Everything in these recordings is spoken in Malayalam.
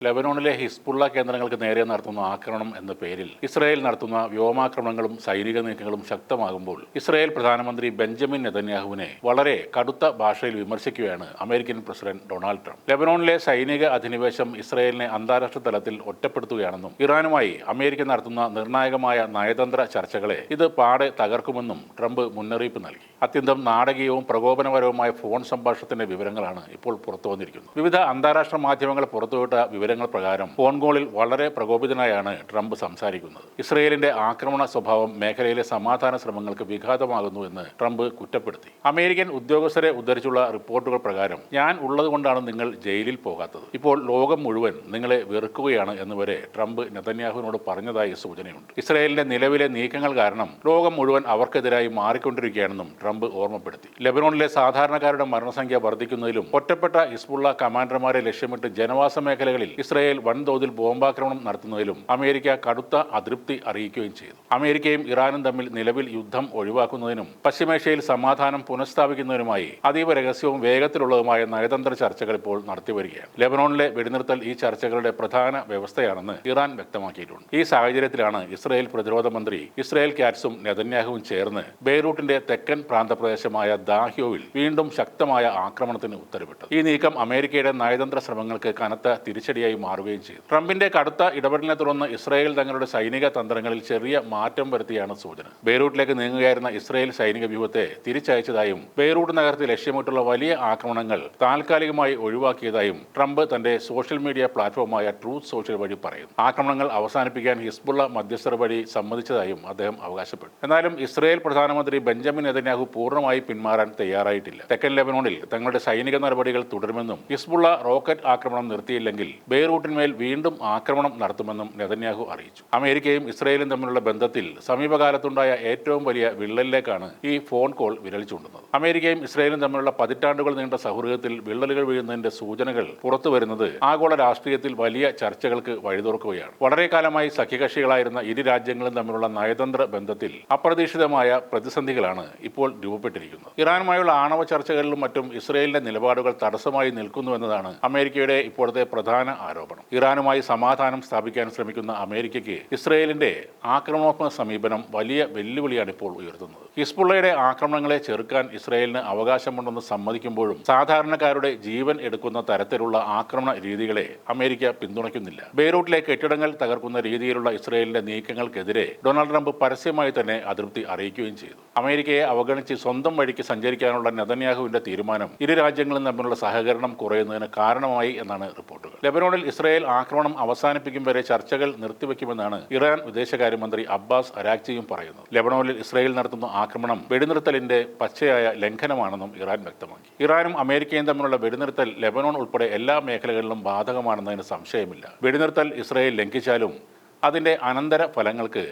ലെബനോണിലെ ഹിസ്ബുള്ള കേന്ദ്രങ്ങൾക്ക് നേരെ നടത്തുന്ന ആക്രമണം എന്ന പേരിൽ ഇസ്രായേൽ നടത്തുന്ന വ്യോമാക്രമണങ്ങളും സൈനിക നീക്കങ്ങളും ശക്തമാകുമ്പോൾ ഇസ്രായേൽ പ്രധാനമന്ത്രി ബെഞ്ചമിൻ നെതന്യാഹുവിനെ വളരെ കടുത്ത ഭാഷയിൽ വിമർശിക്കുകയാണ് അമേരിക്കൻ പ്രസിഡന്റ് ഡൊണാൾഡ് ട്രംപ്. ലെബനോണിലെ സൈനിക അധിനിവേശം ഇസ്രായേലിനെ അന്താരാഷ്ട്ര തലത്തിൽ ഒറ്റപ്പെടുത്തുകയാണെന്നും ഇറാനുമായി അമേരിക്ക നടത്തുന്ന നിർണായകമായ നയതന്ത്ര ചർച്ചകളെ ഇത് പാടെ തകർക്കുമെന്നും ട്രംപ് മുന്നറിയിപ്പ് നൽകി. അത്യന്തം നാടകീയവും പ്രകോപനപരവുമായ ഫോൺ സംഭാഷണത്തിന്റെ വിവരങ്ങളാണ് ഇപ്പോൾ പുറത്തുവന്നിരിക്കുന്നത്. വിവിധ അന്താരാഷ്ട്ര മാധ്യമങ്ങൾ പുറത്തുവിട്ട വിവരങ്ങൾ പ്രകാരം ഫോൺ കോളിൽ വളരെ പ്രകോപിതനായാണ് ട്രംപ് സംസാരിക്കുന്നത്. ഇസ്രയേലിന്റെ ആക്രമണ സ്വഭാവം മേഖലയിലെ സമാധാന ശ്രമങ്ങൾക്ക് വിഘാതമാകുന്നു എന്ന് ട്രംപ് കുറ്റപ്പെടുത്തി. അമേരിക്കൻ ഉദ്യോഗസ്ഥരെ ഉദ്ധരിച്ചുള്ള റിപ്പോർട്ടുകൾ പ്രകാരം ഞാൻ ഉള്ളതുകൊണ്ടാണ് നിങ്ങൾ ജയിലിൽ പോകാത്തത്, ഇപ്പോൾ ലോകം മുഴുവൻ നിങ്ങളെ വെറുക്കുകയാണ് എന്നുവരെ ട്രംപ് നെതന്യാഹുവിനോട് പറഞ്ഞതായി സൂചനയുണ്ട്. ഇസ്രയേലിന്റെ നിലവിലെ നീക്കങ്ങൾ കാരണം ലോകം മുഴുവൻ അവർക്കെതിരായി മാറിക്കൊണ്ടിരിക്കുകയാണെന്നും ട്രംപ് ഓർമ്മപ്പെടുത്തി. ലെബനോണിലെ സാധാരണക്കാരുടെ മരണസംഖ്യ വർദ്ധിക്കുന്നതിലും ഒറ്റപ്പെട്ട ഹിസ്ബുള്ള കമാൻഡർമാരെ ലക്ഷ്യമിട്ട് ജനവാസ മേഖലകളിൽ ഇസ്രായേൽ വൻതോതിൽ ബോംബാക്രമണം നടത്തുന്നതിലും അമേരിക്ക കടുത്ത അതൃപ്തി അറിയിക്കുകയും ചെയ്തു. അമേരിക്കയും ഇറാനും തമ്മിൽ നിലവിൽ യുദ്ധം ഒഴിവാക്കുന്നതിനും പശ്ചിമേഷ്യയിൽ സമാധാനം പുനഃസ്ഥാപിക്കുന്നതിനുമായി അതീവ രഹസ്യവും വേഗത്തിലുള്ളതുമായ നയതന്ത്ര ചർച്ചകൾ ഇപ്പോൾ നടത്തിവരികയാണ്. ലെബനോണിലെ വെടിനിർത്തൽ ഈ ചർച്ചകളുടെ പ്രധാന വ്യവസ്ഥയാണെന്ന് ഇറാൻ വ്യക്തമാക്കിയിട്ടുണ്ട്. ഈ സാഹചര്യത്തിലാണ് ഇസ്രായേൽ പ്രതിരോധ മന്ത്രി ഇസ്രായേൽ കാറ്റ്സും നെതന്യാഹുവും ചേർന്ന് ബെയ്റൂട്ടിന്റെ തെക്കൻ പ്രാന്തപ്രദേശമായ ദാഹ്യോവിൽ വീണ്ടും ശക്തമായ ആക്രമണത്തിന് ഉത്തരവിട്ടത്. ഈ നീക്കം അമേരിക്കയുടെ നയതന്ത്ര ശ്രമങ്ങൾക്ക് കനത്ത തിരിച്ചടിയായി മാറുകയും ചെയ്തു. ട്രംപിന്റെ കടുത്ത ഇടപെടലിനെ തുടർന്ന് ഇസ്രായേൽ തങ്ങളുടെ സൈനിക തന്ത്രങ്ങളിൽ ചെറിയ മാറ്റം വരുത്തിയാണ് സൂചന. ബെയ്റൂട്ടിലേക്ക് നീങ്ങുകയായിരുന്ന ഇസ്രായേൽ സൈനിക വ്യൂഹത്തെ തിരിച്ചയച്ചതായും ബെയ്റൂട്ട് നഗരത്തെ ലക്ഷ്യമിട്ടുള്ള വലിയ ആക്രമണങ്ങൾ താൽക്കാലികമായി ഒഴിവാക്കിയതായും ട്രംപ് തന്റെ സോഷ്യൽ മീഡിയ പ്ലാറ്റ്ഫോമായ ട്രൂത്ത് സോഷ്യൽ വഴി പറയുന്നു. ആക്രമണങ്ങൾ അവസാനിപ്പിക്കാൻ ഹിസ്ബുള്ള മധ്യസ്ഥർ വഴി സമ്മതിച്ചതായും അദ്ദേഹം അവകാശപ്പെട്ടു. എന്നാലും ഇസ്രായേൽ പ്രധാനമന്ത്രി ബെഞ്ചമിൻ നെതന്യാഹു പൂർണ്ണമായി പിന്മാറാൻ തയ്യാറായിട്ടില്ല. തെക്കൻ ലെബനോണിൽ തങ്ങളുടെ സൈനിക നടപടികൾ തുടരുമെന്നും ഹിസ്ബുള്ള റോക്കറ്റ് ആക്രമണം നിർത്തിയില്ലെങ്കിൽ ബെയ്റൂട്ടിന്മേൽ വീണ്ടും ആക്രമണം നടത്തുമെന്നും നെതന്യാഹു അറിയിച്ചു. അമേരിക്കയും ഇസ്രായേലും തമ്മിലുള്ള ബന്ധത്തിൽ സമീപകാലത്തുണ്ടായ ഏറ്റവും വലിയ വിള്ളലിലേക്കാണ് ഈ ഫോൺ കോൾ വിരൽ ചൂണ്ടുന്നത്. അമേരിക്കയും ഇസ്രായേലും തമ്മിലുള്ള പതിറ്റാണ്ടുകൾ നീണ്ട സൗഹൃദത്തിൽ വിള്ളലുകൾ വീഴുന്നതിന്റെ സൂചനകൾ പുറത്തുവരുന്നത് ആഗോള രാഷ്ട്രീയത്തിൽ വലിയ ചർച്ചകൾക്ക് വഴിതുറക്കുകയാണ്. വളരെ കാലമായി സഖ്യകക്ഷികളായിരുന്ന ഇരു രാജ്യങ്ങളും തമ്മിലുള്ള നയതന്ത്ര ബന്ധത്തിൽ അപ്രതീക്ഷിതമായ പ്രതിസന്ധികളാണ് ഇപ്പോൾ രൂപപ്പെട്ടിരിക്കുന്നത്. ഇറാനുമായുള്ള ആണവ ചർച്ചകളിലും മറ്റും ഇസ്രായേലിന്റെ നിലപാടുകൾ തടസ്സമായി നിൽക്കുന്നുവെന്നതാണ് അമേരിക്കയുടെ ഇപ്പോഴത്തെ പ്രധാന ആരോപണം. ഇറാനുമായി സമാധാനം സ്ഥാപിക്കാൻ ശ്രമിക്കുന്ന അമേരിക്കയ്ക്ക് ഇസ്രായേലിന്റെ ആക്രമണാത്മക സമീപനം വലിയ വെല്ലുവിളിയാണ് ഇപ്പോൾ ഉയർത്തുന്നത്. ഹിസ്ബുള്ളയുടെ ആക്രമണങ്ങളെ ചെറുക്കാൻ ഇസ്രായേലിന് അവകാശമുണ്ടെന്ന് സമ്മതിക്കുമ്പോഴും സാധാരണക്കാരുടെ ജീവൻ എടുക്കുന്ന തരത്തിലുള്ള ആക്രമണ രീതികളെ അമേരിക്ക പിന്തുണയ്ക്കുന്നില്ല. ബെയ്റൂട്ടിലെ കെട്ടിടങ്ങൾ തകർക്കുന്ന രീതിയിലുള്ള ഇസ്രായേലിന്റെ നീക്കങ്ങൾക്കെതിരെ ഡൊണാൾഡ് ട്രംപ് പരസ്യമായി തന്നെ അതൃപ്തി അറിയിക്കുകയും ചെയ്തു. അമേരിക്കയെ അവഗണിച്ച് സ്വന്തം വഴിക്ക് സഞ്ചരിക്കാനുള്ള നെതന്യാഹുവിന്റെ തീരുമാനം ഇരു രാജ്യങ്ങളും തമ്മിലുള്ള സഹകരണം കുറയുന്നതിന് കാരണമായി എന്നാണ് റിപ്പോർട്ടുകൾ. ലെബനോണിൽ ഇസ്രായേൽ ആക്രമണം അവസാനിപ്പിക്കും വരെ ചർച്ചകൾ നിർത്തിവെക്കുമെന്നാണ് ഇറാൻ വിദേശകാര്യമന്ത്രി അബ്ബാസ് അരാക്ചിയും പറയുന്നത്. ലെബനോണിൽ ഇസ്രായേൽ നടത്തുന്ന ആക്രമണം വെടിനിർത്തലിന്റെ പച്ചയായ ലംഘനമാണെന്നും ഇറാൻ വ്യക്തമാക്കി. ഇറാനും അമേരിക്കയും തമ്മിലുള്ള വെടിനിർത്തൽ ലെബനോൺ ഉൾപ്പെടെ എല്ലാ മേഖലകളിലും ബാധകമാണെന്നതിന് സംശയമില്ല. വെടിനിർത്തൽ ഇസ്രായേൽ ലംഘിച്ചാലും അതിന്റെ അനന്തര ഫലങ്ങൾക്ക്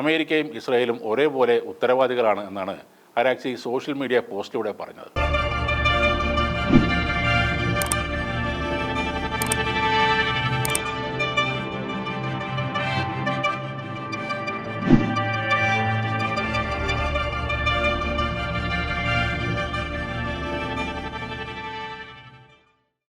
അമേരിക്കയും ഇസ്രായേലും ഒരേപോലെ ഉത്തരവാദികളാണ് എന്നാണ് അരാക്ചി സോഷ്യൽ മീഡിയ പോസ്റ്റിലൂടെ പറഞ്ഞത്.